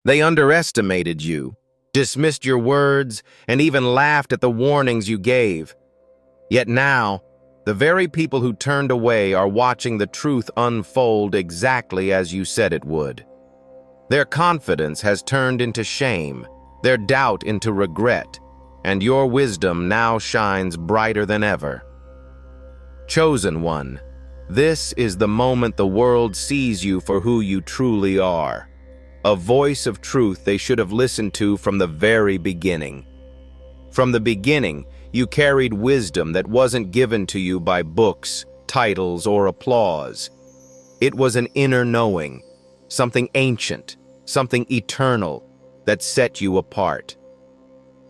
They underestimated you, dismissed your words, and even laughed at the warnings you gave. Yet now, the very people who turned away are watching the truth unfold exactly as you said it would. Their confidence has turned into shame, their doubt into regret, and your wisdom now shines brighter than ever. Chosen one, this is the moment the world sees you for who you truly are. A voice of truth they should have listened to from the very beginning. From the beginning, you carried wisdom that wasn't given to you by books, titles, or applause. It was an inner knowing, something ancient, something eternal, that set you apart.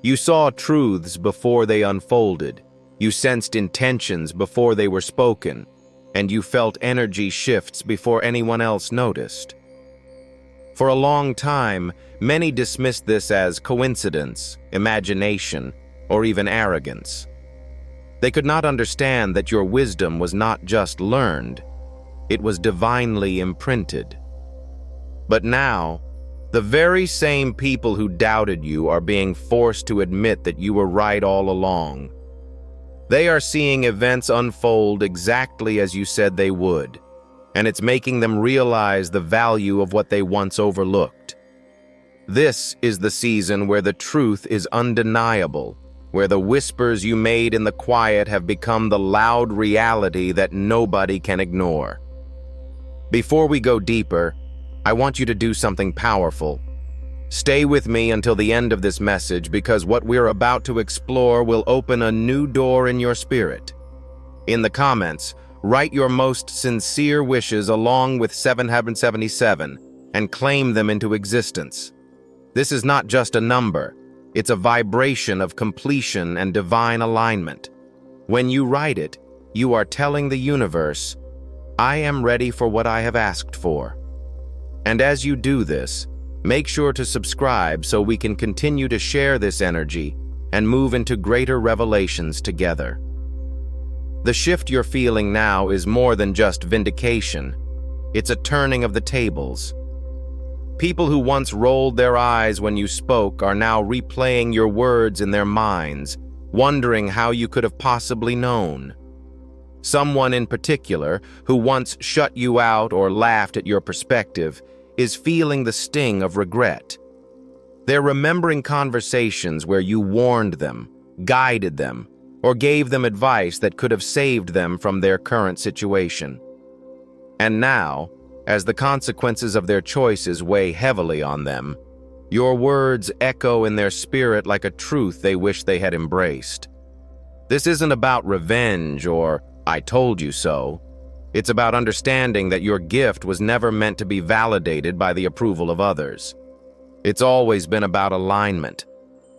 You saw truths before they unfolded, you sensed intentions before they were spoken, and you felt energy shifts before anyone else noticed. For a long time, many dismissed this as coincidence, imagination, or even arrogance. They could not understand that your wisdom was not just learned, it was divinely imprinted. But now, the very same people who doubted you are being forced to admit that you were right all along. They are seeing events unfold exactly as you said they would, and it's making them realize the value of what they once overlooked. This is the season where the truth is undeniable, where the whispers you made in the quiet have become the loud reality that nobody can ignore. Before we go deeper, I want you to do something powerful. Stay with me until the end of this message, because what we're about to explore will open a new door in your spirit. In the comments, write your most sincere wishes along with 777 and claim them into existence. This is not just a number, it's a vibration of completion and divine alignment. When you write it, you are telling the universe, I am ready for what I have asked for. And as you do this, make sure to subscribe so we can continue to share this energy and move into greater revelations together. The shift you're feeling now is more than just vindication. It's a turning of the tables. People who once rolled their eyes when you spoke are now replaying your words in their minds, wondering how you could have possibly known. Someone in particular, who once shut you out or laughed at your perspective, is feeling the sting of regret. They're remembering conversations where you warned them, guided them, or gave them advice that could have saved them from their current situation. And now, as the consequences of their choices weigh heavily on them, your words echo in their spirit like a truth they wish they had embraced. This isn't about revenge or "I told you so." It's about understanding that your gift was never meant to be validated by the approval of others. It's always been about alignment,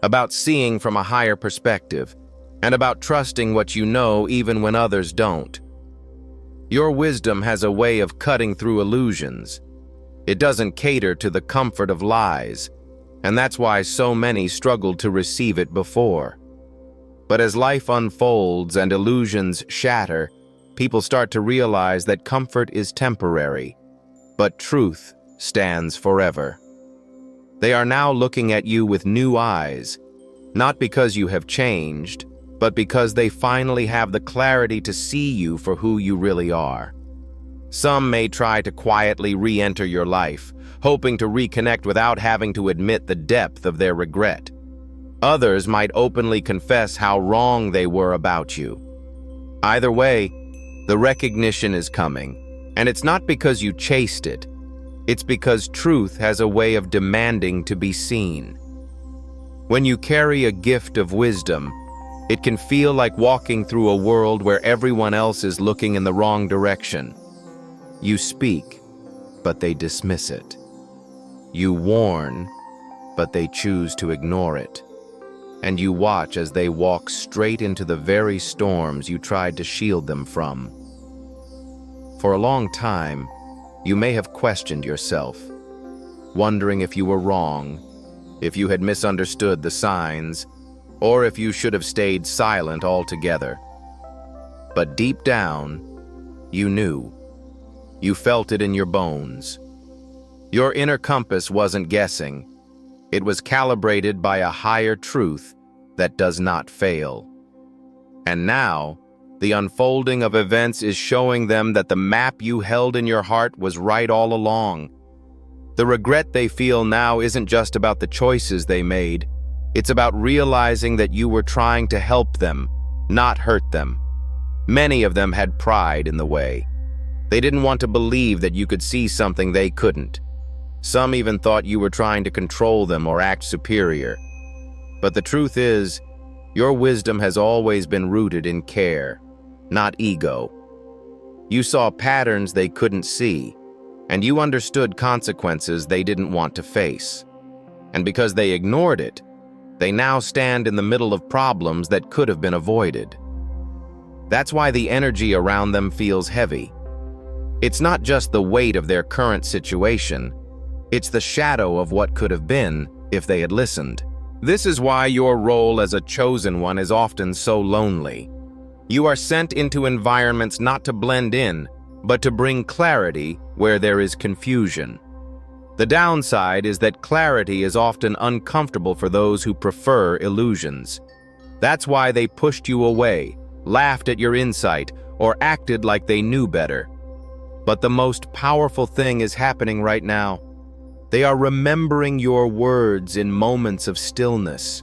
about seeing from a higher perspective, and about trusting what you know even when others don't. Your wisdom has a way of cutting through illusions. It doesn't cater to the comfort of lies, and that's why so many struggled to receive it before. But as life unfolds and illusions shatter, people start to realize that comfort is temporary, but truth stands forever. They are now looking at you with new eyes, not because you have changed, but because they finally have the clarity to see you for who you really are. Some may try to quietly re-enter your life, hoping to reconnect without having to admit the depth of their regret. Others might openly confess how wrong they were about you. Either way, the recognition is coming, and it's not because you chased it. It's because truth has a way of demanding to be seen. When you carry a gift of wisdom, it can feel like walking through a world where everyone else is looking in the wrong direction. You speak, but they dismiss it. You warn, but they choose to ignore it. And you watch as they walk straight into the very storms you tried to shield them from. For a long time, you may have questioned yourself, wondering if you were wrong, if you had misunderstood the signs, or if you should have stayed silent altogether. But deep down, you knew. You felt it in your bones. Your inner compass wasn't guessing. It was calibrated by a higher truth that does not fail. And now, the unfolding of events is showing them that the map you held in your heart was right all along. The regret they feel now isn't just about the choices they made. It's about realizing that you were trying to help them, not hurt them. Many of them had pride in the way. They didn't want to believe that you could see something they couldn't. Some even thought you were trying to control them or act superior. But the truth is, your wisdom has always been rooted in care, not ego. You saw patterns they couldn't see, and you understood consequences they didn't want to face. And because they ignored it, they now stand in the middle of problems that could have been avoided. That's why the energy around them feels heavy. It's not just the weight of their current situation, it's the shadow of what could have been if they had listened. This is why your role as a chosen one is often so lonely. You are sent into environments not to blend in, but to bring clarity where there is confusion. The downside is that clarity is often uncomfortable for those who prefer illusions. That's why they pushed you away, laughed at your insight, or acted like they knew better. But the most powerful thing is happening right now. They are remembering your words in moments of stillness.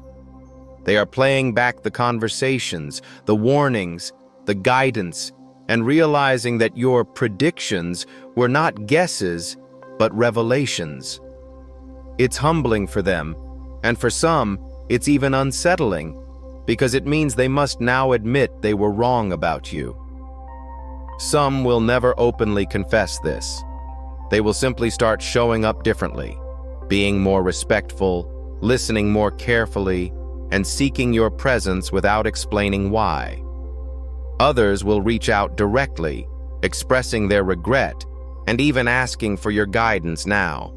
They are playing back the conversations, the warnings, the guidance, and realizing that your predictions were not guesses, but revelations. It's humbling for them, and for some, it's even unsettling, because it means they must now admit they were wrong about you. Some will never openly confess this. They will simply start showing up differently, being more respectful, listening more carefully, and seeking your presence without explaining why. Others will reach out directly, expressing their regret, and even asking for your guidance now.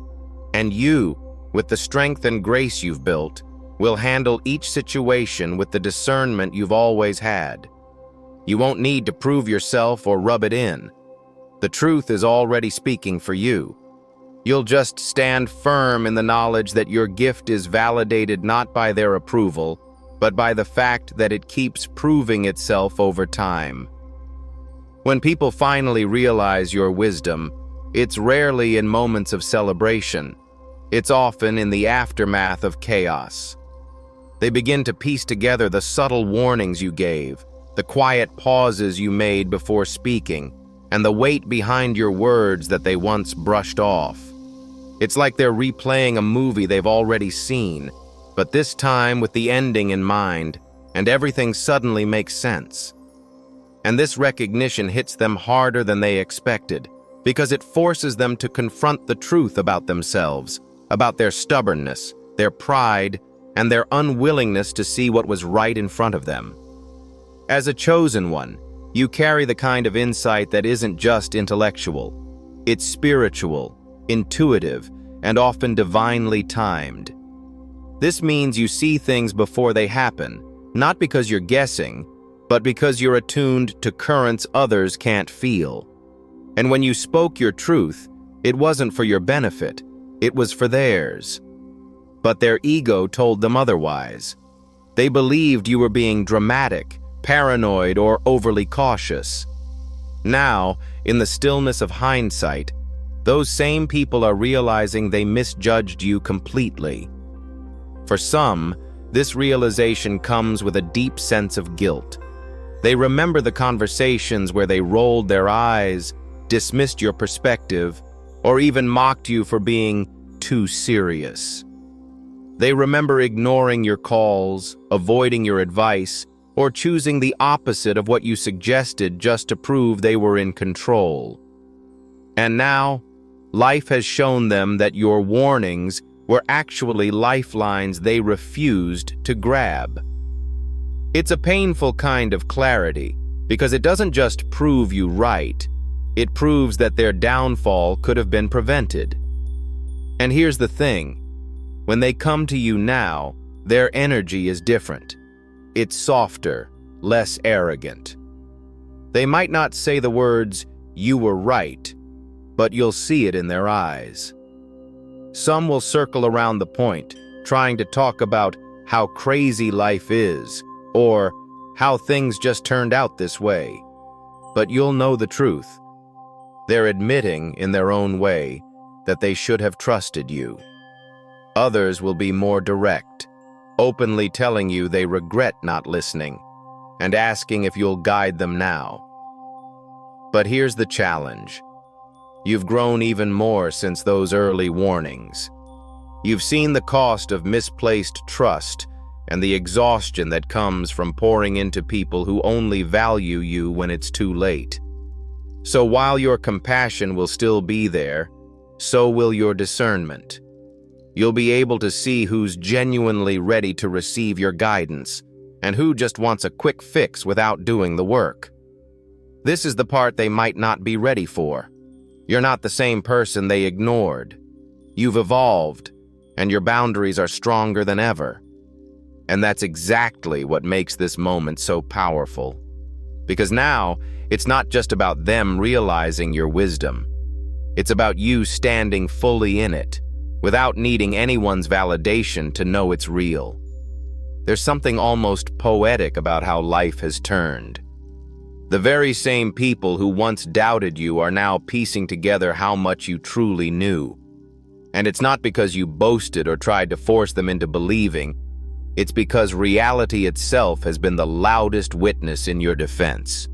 And you, with the strength and grace you've built, will handle each situation with the discernment you've always had. You won't need to prove yourself or rub it in. The truth is already speaking for you. You'll just stand firm in the knowledge that your gift is validated not by their approval, but by the fact that it keeps proving itself over time. When people finally realize your wisdom, it's rarely in moments of celebration. It's often in the aftermath of chaos. They begin to piece together the subtle warnings you gave, the quiet pauses you made before speaking, and the weight behind your words that they once brushed off. It's like they're replaying a movie they've already seen, but this time with the ending in mind, and everything suddenly makes sense. And this recognition hits them harder than they expected, because it forces them to confront the truth about themselves, about their stubbornness, their pride, and their unwillingness to see what was right in front of them. As a chosen one, you carry the kind of insight that isn't just intellectual. It's spiritual, intuitive, and often divinely timed. This means you see things before they happen, not because you're guessing, but because you're attuned to currents others can't feel. And when you spoke your truth, it wasn't for your benefit, it was for theirs. But their ego told them otherwise. They believed you were being dramatic, paranoid, or overly cautious. Now, in the stillness of hindsight, those same people are realizing they misjudged you completely. For some, this realization comes with a deep sense of guilt. They remember the conversations where they rolled their eyes, dismissed your perspective, or even mocked you for being too serious. They remember ignoring your calls, avoiding your advice, or choosing the opposite of what you suggested just to prove they were in control. And now, life has shown them that your warnings were actually lifelines they refused to grab. It's a painful kind of clarity, because it doesn't just prove you right, it proves that their downfall could have been prevented. And here's the thing, when they come to you now, their energy is different. It's softer, less arrogant. They might not say the words, "you were right," but you'll see it in their eyes. Some will circle around the point, trying to talk about how crazy life is, or how things just turned out this way. But you'll know the truth. They're admitting, in their own way, that they should have trusted you. Others will be more direct, openly telling you they regret not listening, and asking if you'll guide them now. But here's the challenge. You've grown even more since those early warnings. You've seen the cost of misplaced trust and the exhaustion that comes from pouring into people who only value you when it's too late. So while your compassion will still be there, so will your discernment. You'll be able to see who's genuinely ready to receive your guidance and who just wants a quick fix without doing the work. This is the part they might not be ready for. You're not the same person they ignored. You've evolved, and your boundaries are stronger than ever. And that's exactly what makes this moment so powerful. Because now, it's not just about them realizing your wisdom. It's about you standing fully in it, without needing anyone's validation to know it's real. There's something almost poetic about how life has turned. The very same people who once doubted you are now piecing together how much you truly knew. And it's not because you boasted or tried to force them into believing. It's because reality itself has been the loudest witness in your defense.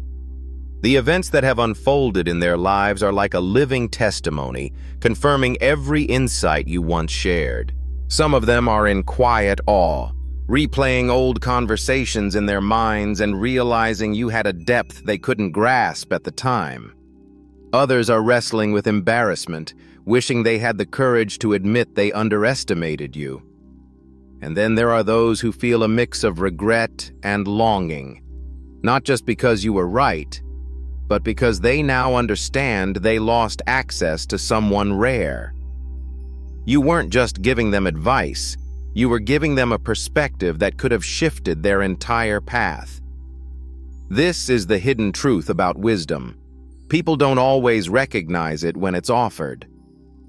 The events that have unfolded in their lives are like a living testimony, confirming every insight you once shared. Some of them are in quiet awe, replaying old conversations in their minds and realizing you had a depth they couldn't grasp at the time. Others are wrestling with embarrassment, wishing they had the courage to admit they underestimated you. And then there are those who feel a mix of regret and longing, not just because you were right, but because they now understand they lost access to someone rare. You weren't just giving them advice, you were giving them a perspective that could have shifted their entire path. This is the hidden truth about wisdom. People don't always recognize it when it's offered.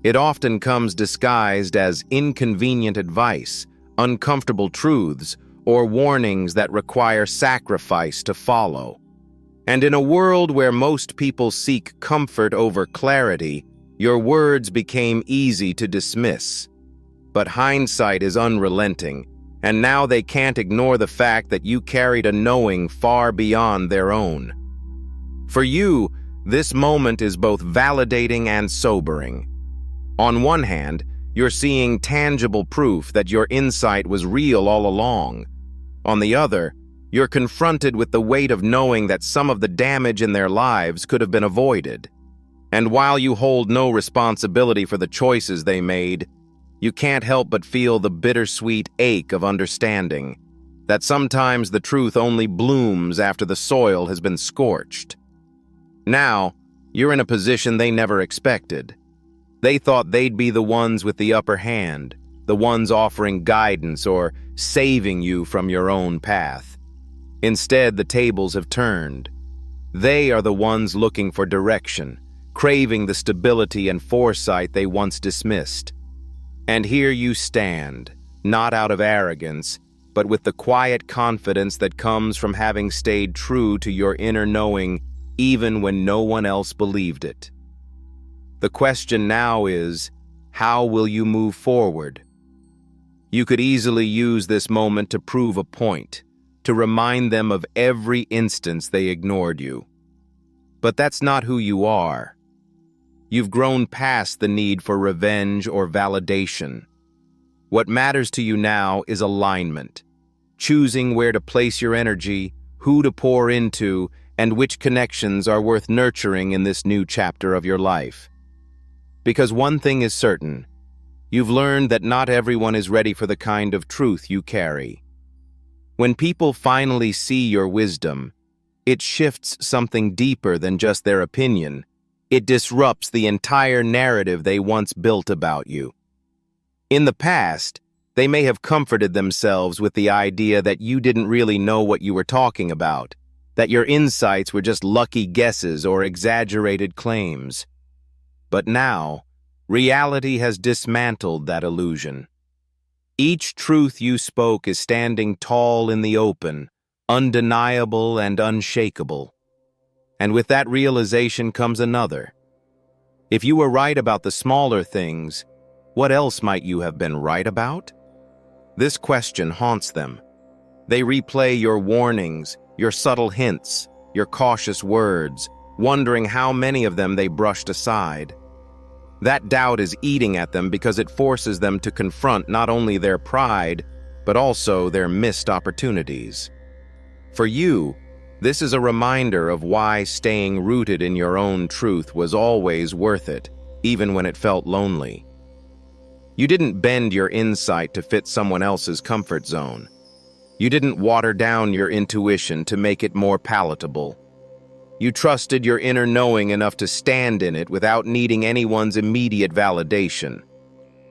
It often comes disguised as inconvenient advice, uncomfortable truths, or warnings that require sacrifice to follow. And in a world where most people seek comfort over clarity, your words became easy to dismiss. But hindsight is unrelenting, and now they can't ignore the fact that you carried a knowing far beyond their own. For you, this moment is both validating and sobering. On one hand, you're seeing tangible proof that your insight was real all along. On the other, you're confronted with the weight of knowing that some of the damage in their lives could have been avoided. And while you hold no responsibility for the choices they made, you can't help but feel the bittersweet ache of understanding that sometimes the truth only blooms after the soil has been scorched. Now, you're in a position they never expected. They thought they'd be the ones with the upper hand, the ones offering guidance or saving you from your own path. Instead, the tables have turned. They are the ones looking for direction, craving the stability and foresight they once dismissed. And here you stand, not out of arrogance, but with the quiet confidence that comes from having stayed true to your inner knowing even when no one else believed it. The question now is, how will you move forward? You could easily use this moment to prove a point, to remind them of every instance they ignored you. But that's not who you are. You've grown past the need for revenge or validation. What matters to you now is alignment, choosing where to place your energy, who to pour into, and which connections are worth nurturing in this new chapter of your life. Because one thing is certain, you've learned that not everyone is ready for the kind of truth you carry. When people finally see your wisdom, it shifts something deeper than just their opinion. It disrupts the entire narrative they once built about you. In the past, they may have comforted themselves with the idea that you didn't really know what you were talking about, that your insights were just lucky guesses or exaggerated claims. But now, Reality has dismantled that illusion. Each truth you spoke is standing tall in the open, undeniable and unshakable. And with that realization comes another. If you were right about the smaller things, what else might you have been right about? This question haunts them. They replay your warnings, your subtle hints, your cautious words, wondering how many of them they brushed aside. That doubt is eating at them because it forces them to confront not only their pride, but also their missed opportunities. For you, this is a reminder of why staying rooted in your own truth was always worth it, even when it felt lonely. You didn't bend your insight to fit someone else's comfort zone. You didn't water down your intuition to make it more palatable. You trusted your inner knowing enough to stand in it without needing anyone's immediate validation.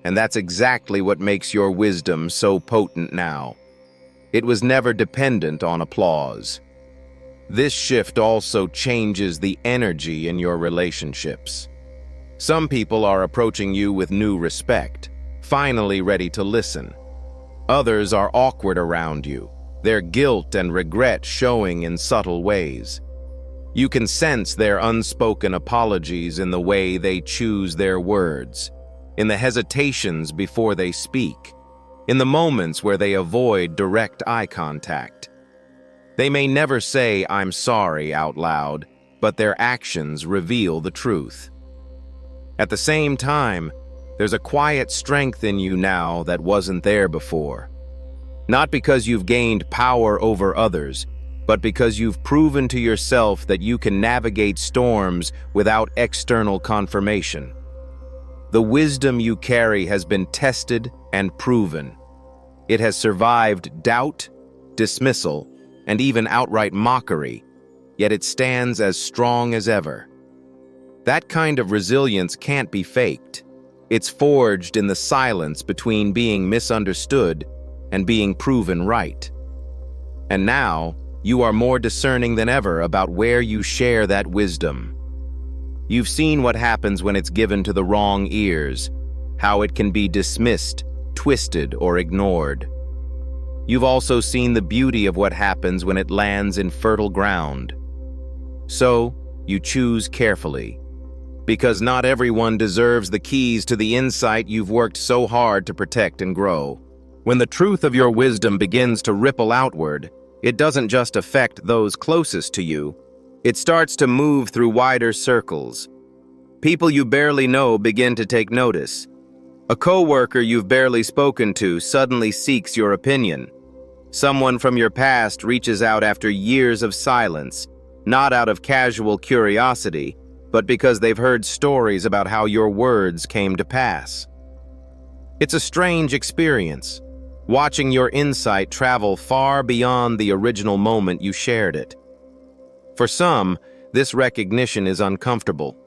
And that's exactly what makes your wisdom so potent now. It was never dependent on applause. This shift also changes the energy in your relationships. Some people are approaching you with new respect, finally ready to listen. Others are awkward around you, their guilt and regret showing in subtle ways. You can sense their unspoken apologies in the way they choose their words, in the hesitations before they speak, in the moments where they avoid direct eye contact. They may never say, "I'm sorry," out loud, but their actions reveal the truth. At the same time, there's a quiet strength in you now that wasn't there before. Not because you've gained power over others, but because you've proven to yourself that you can navigate storms without external confirmation. The wisdom you carry has been tested and proven. It has survived doubt, dismissal, and even outright mockery, yet it stands as strong as ever. That kind of resilience can't be faked. It's forged in the silence between being misunderstood and being proven right. And now, you are more discerning than ever about where you share that wisdom. You've seen what happens when it's given to the wrong ears, how it can be dismissed, twisted, or ignored. You've also seen the beauty of what happens when it lands in fertile ground. So, you choose carefully, because not everyone deserves the keys to the insight you've worked so hard to protect and grow. When the truth of your wisdom begins to ripple outward, it doesn't just affect those closest to you. It starts to move through wider circles. People you barely know begin to take notice. A coworker you've barely spoken to suddenly seeks your opinion. Someone from your past reaches out after years of silence, not out of casual curiosity, but because they've heard stories about how your words came to pass. It's a strange experience, watching your insight travel far beyond the original moment you shared it. For some, this recognition is uncomfortable.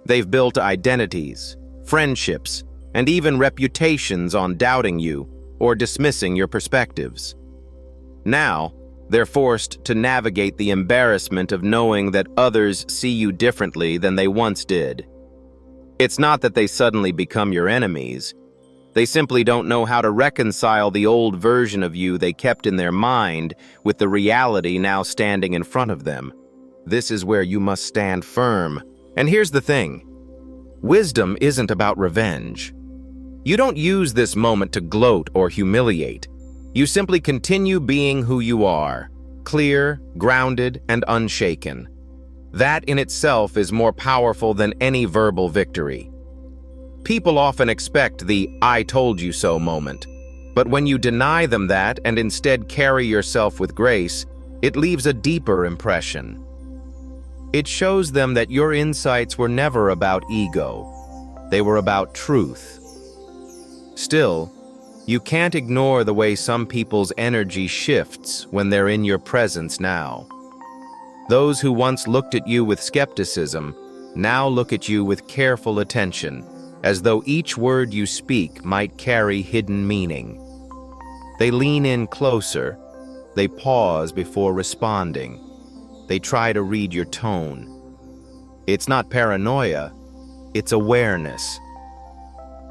They've built identities, friendships, and even reputations on doubting you or dismissing your perspectives. Now, they're forced to navigate the embarrassment of knowing that others see you differently than they once did. It's not that they suddenly become your enemies. They simply don't know how to reconcile the old version of you they kept in their mind with the reality now standing in front of them. This is where you must stand firm. And here's the thing. Wisdom isn't about revenge. You don't use this moment to gloat or humiliate. You simply continue being who you are, clear, grounded, and unshaken. That in itself is more powerful than any verbal victory. People often expect the "I told you so" moment, but when you deny them that and instead carry yourself with grace, it leaves a deeper impression. It shows them that your insights were never about ego. They were about truth. Still, you can't ignore the way some people's energy shifts when they're in your presence now. Those who once looked at you with skepticism now look at you with careful attention, as though each word you speak might carry hidden meaning. They lean in closer. They pause before responding. They try to read your tone. It's not paranoia, it's awareness.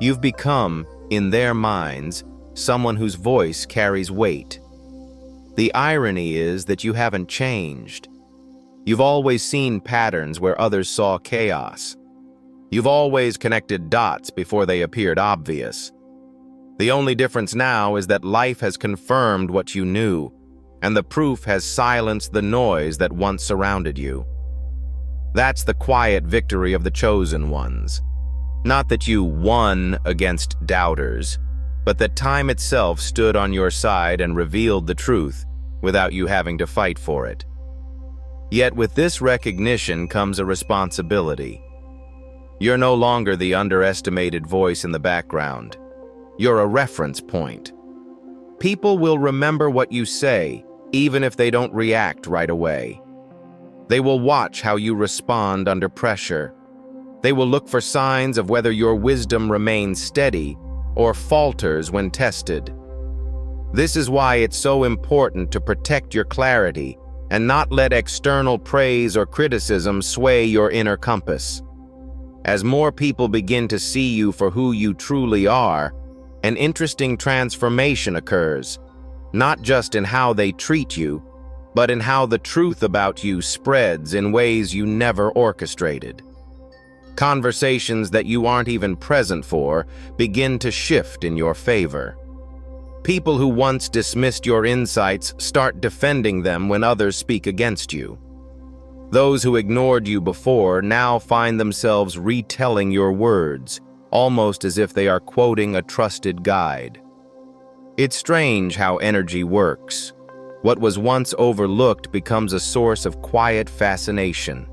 You've become, in their minds, someone whose voice carries weight. The irony is that you haven't changed. You've always seen patterns where others saw chaos. You've always connected dots before they appeared obvious. The only difference now is that life has confirmed what you knew, and the proof has silenced the noise that once surrounded you. That's the quiet victory of the chosen ones. Not that you won against doubters, but that time itself stood on your side and revealed the truth without you having to fight for it. Yet with this recognition comes a responsibility. You're no longer the underestimated voice in the background. You're a reference point. People will remember what you say, even if they don't react right away. They will watch how you respond under pressure. They will look for signs of whether your wisdom remains steady or falters when tested. This is why it's so important to protect your clarity and not let external praise or criticism sway your inner compass. As more people begin to see you for who you truly are, an interesting transformation occurs, not just in how they treat you, but in how the truth about you spreads in ways you never orchestrated. Conversations that you aren't even present for begin to shift in your favor. People who once dismissed your insights start defending them when others speak against you. Those who ignored you before now find themselves retelling your words, almost as if they are quoting a trusted guide. It's strange how energy works. What was once overlooked becomes a source of quiet fascination.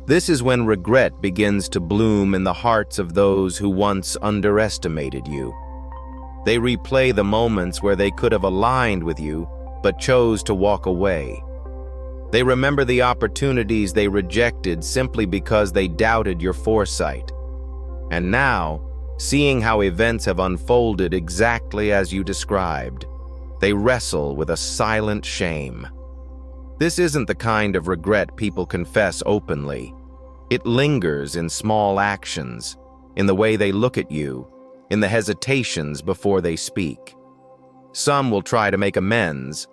This is when regret begins to bloom in the hearts of those who once underestimated you. They replay the moments where they could have aligned with you, but chose to walk away. They remember the opportunities they rejected simply because they doubted your foresight. And now, seeing how events have unfolded exactly as you described, they wrestle with a silent shame. This isn't the kind of regret people confess openly. It lingers in small actions, in the way they look at you, in the hesitations before they speak. Some will try to make amends,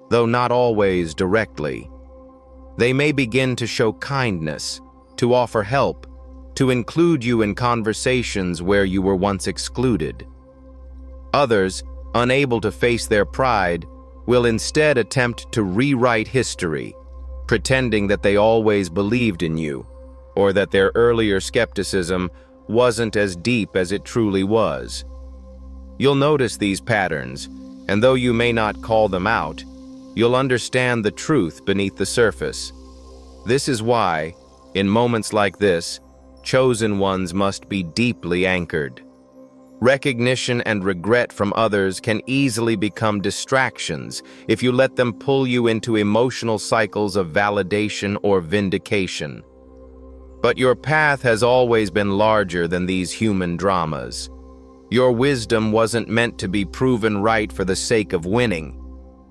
though not always directly. They may begin to show kindness, to offer help, to include you in conversations where you were once excluded. Others, unable to face their pride, will instead attempt to rewrite history, pretending that they always believed in you, or that their earlier skepticism wasn't as deep as it truly was. You'll notice these patterns, and though you may not call them out, you'll understand the truth beneath the surface. This is why, in moments like this, chosen ones must be deeply anchored. Recognition and regret from others can easily become distractions if you let them pull you into emotional cycles of validation or vindication. But your path has always been larger than these human dramas. Your wisdom wasn't meant to be proven right for the sake of winning.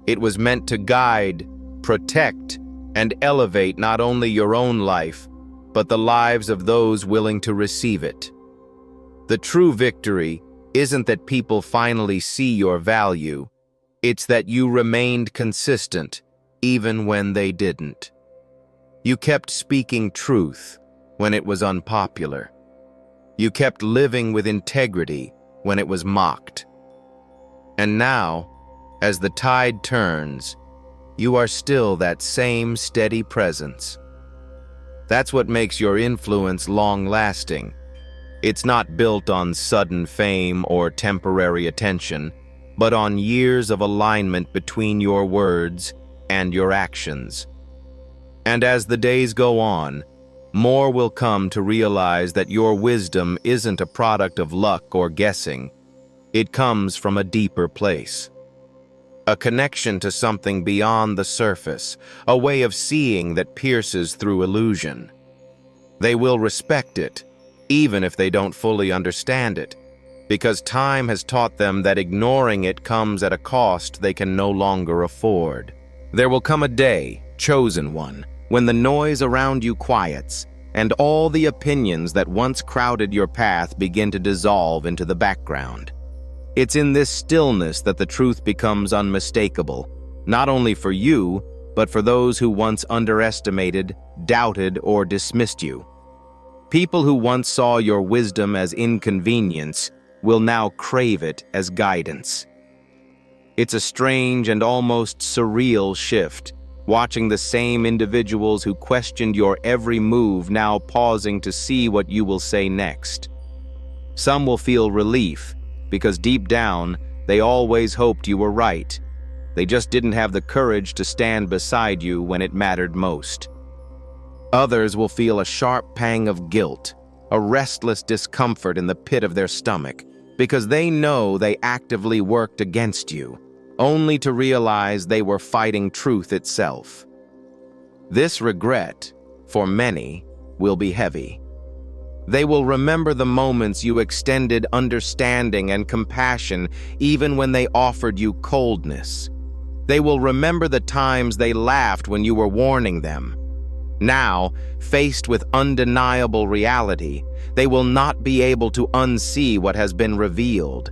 It was meant to guide, protect, and elevate not only your own life, but the lives of those willing to receive it. The true victory isn't that people finally see your value, it's that you remained consistent, even when they didn't. You kept speaking truth when it was unpopular. You kept living with integrity when it was mocked. And now, as the tide turns, you are still that same steady presence. That's what makes your influence long-lasting. It's not built on sudden fame or temporary attention, but on years of alignment between your words and your actions. And as the days go on, more will come to realize that your wisdom isn't a product of luck or guessing. It comes from a deeper place. A connection to something beyond the surface, a way of seeing that pierces through illusion. They will respect it, even if they don't fully understand it, because time has taught them that ignoring it comes at a cost they can no longer afford. There will come a day, chosen one, when the noise around you quiets, and all the opinions that once crowded your path begin to dissolve into the background. It's in this stillness that the truth becomes unmistakable, not only for you, but for those who once underestimated, doubted, or dismissed you. People who once saw your wisdom as inconvenience will now crave it as guidance. It's a strange and almost surreal shift, watching the same individuals who questioned your every move now pausing to see what you will say next. Some will feel relief, because deep down, they always hoped you were right. They just didn't have the courage to stand beside you when it mattered most. Others will feel a sharp pang of guilt, a restless discomfort in the pit of their stomach, because they know they actively worked against you, only to realize they were fighting truth itself. This regret, for many, will be heavy. They will remember the moments you extended understanding and compassion even when they offered you coldness. They will remember the times they laughed when you were warning them. Now, faced with undeniable reality, they will not be able to unsee what has been revealed.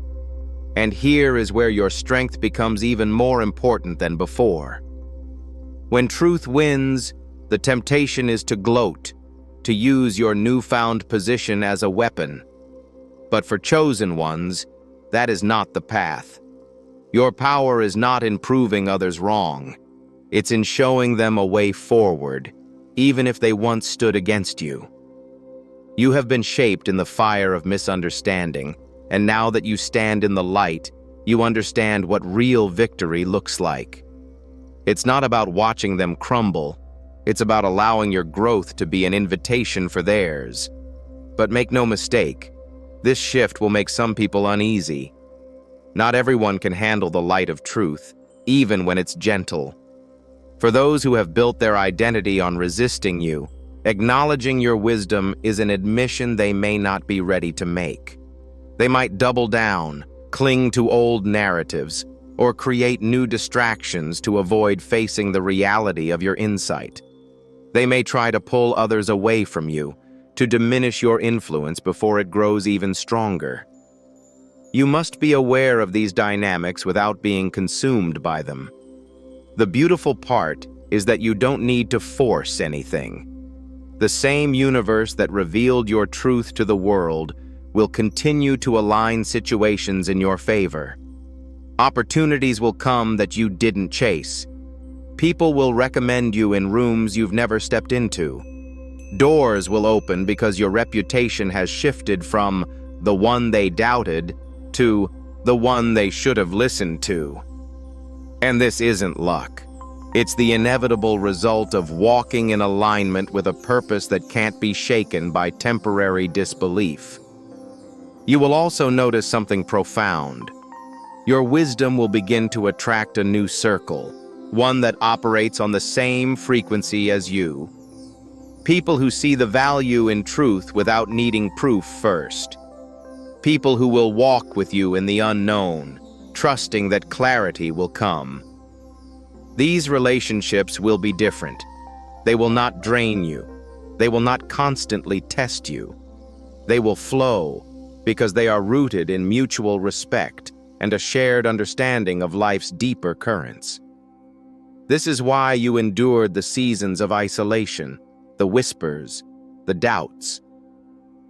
And here is where your strength becomes even more important than before. When truth wins, the temptation is to gloat, to use your newfound position as a weapon. But for chosen ones, that is not the path. Your power is not in proving others wrong. It's in showing them a way forward, even if they once stood against you. You have been shaped in the fire of misunderstanding, and now that you stand in the light, you understand what real victory looks like. It's not about watching them crumble. It's about allowing your growth to be an invitation for theirs. But make no mistake, this shift will make some people uneasy. Not everyone can handle the light of truth, even when it's gentle. For those who have built their identity on resisting you, acknowledging your wisdom is an admission they may not be ready to make. They might double down, cling to old narratives, or create new distractions to avoid facing the reality of your insight. They may try to pull others away from you, to diminish your influence before it grows even stronger. You must be aware of these dynamics without being consumed by them. The beautiful part is that you don't need to force anything. The same universe that revealed your truth to the world will continue to align situations in your favor. Opportunities will come that you didn't chase. People will recommend you in rooms you've never stepped into. Doors will open because your reputation has shifted from the one they doubted to the one they should have listened to. And this isn't luck. It's the inevitable result of walking in alignment with a purpose that can't be shaken by temporary disbelief. You will also notice something profound. Your wisdom will begin to attract a new circle, one that operates on the same frequency as you. People who see the value in truth without needing proof first. People who will walk with you in the unknown, trusting that clarity will come. These relationships will be different. They will not drain you. They will not constantly test you. They will flow because they are rooted in mutual respect and a shared understanding of life's deeper currents. This is why you endured the seasons of isolation, the whispers, the doubts.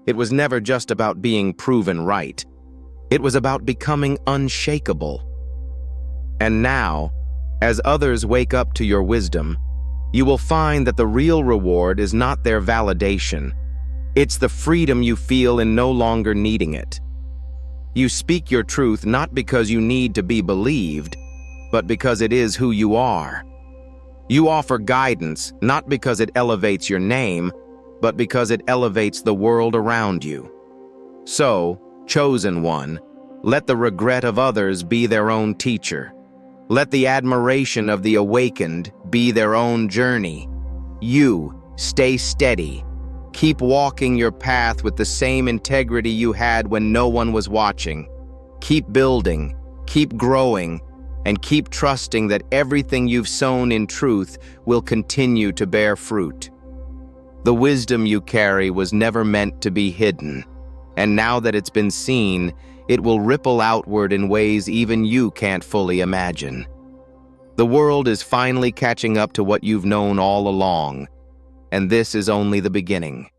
It was never just about being proven right. It was about becoming unshakable. And now, as others wake up to your wisdom, you will find that the real reward is not their validation. It's the freedom you feel in no longer needing it. You speak your truth not because you need to be believed, but because it is who you are. You offer guidance not because it elevates your name, but because it elevates the world around you. So, chosen one, let the regret of others be their own teacher. Let the admiration of the awakened be their own journey. You, stay steady. Keep walking your path with the same integrity you had when no one was watching. Keep building, keep growing, and keep trusting that everything you've sown in truth will continue to bear fruit. The wisdom you carry was never meant to be hidden, and now that it's been seen, it will ripple outward in ways even you can't fully imagine. The world is finally catching up to what you've known all along, and this is only the beginning.